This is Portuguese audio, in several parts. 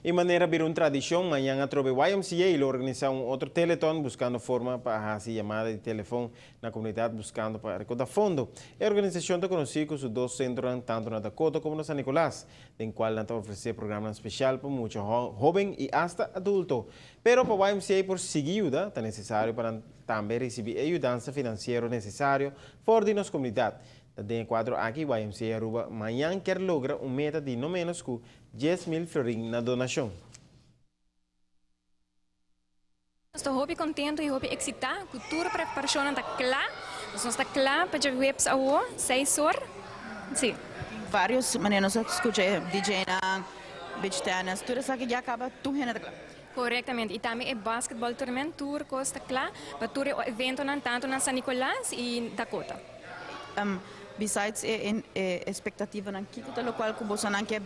De manera vir una tradición, mañana trove YMCA y lo organiza un otro teletón buscando forma para hacer llamada de teléfono en la comunidad buscando para recaudar fondos. La organización está conocida con sus dos centros, tanto en Dakota como en San Nicolás, en cual está ofrece programas especiales para muchos jóvenes y hasta adultos. Pero para YMCA por seguir ayuda, está necesario para también recibir ayuda financiera necesaria por nuestra comunidad. Desde quadro aqui, o YMCA Aruba amanhã quer lograr meta de no menos que 10.000 florins na donação. Estou muito contente e muito excitada. A cultura para a preparação está clara. Nós estamos clara para o webs a 6 horas. Sim. Vários maneiras de escutar DJ na beach tennis. Tudo isso aqui já acaba tudo na clara. Corretamente. E também é basquetebol tournament tour costa clara. Para o evento tanto na San Nicolás e Dakota. Besides a expectativa na Kiko, lo qual que você não quer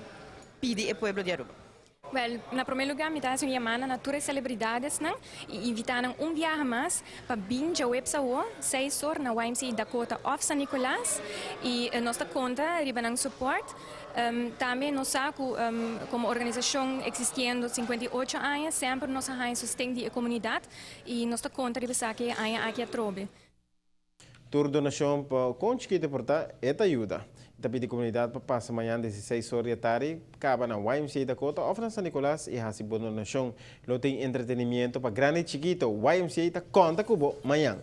pedir ao povo de Aruba? Well, na primeiro lugar, me dá uma chamada na todas as celebridades e invitar viagem mais para binge a website 6 horas na YMCA Dakota of San Nicolás e nossa conta riba suporte. Também nós como organização existindo 58 anos, sempre nós sustentamos a comunidade e nossa conta riba aqui a trobe. Tur donação para conseguir portar esta ajuda. Da pedi comunidade para passar amanhã 16 horas da tarde, acaba na YMCA Dakota, ou na San Nicolás e a donação. Lo tem entretenimento para grande e chiquito. YMCA conta com amanhã.